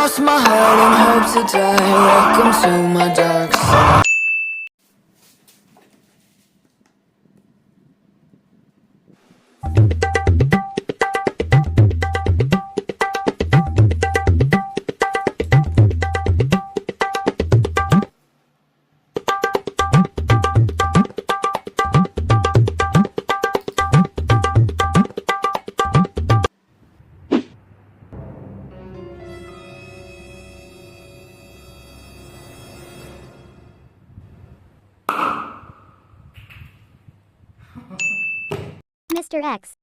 lost my heart and hope to die. Welcome to my dark side. Mr. X.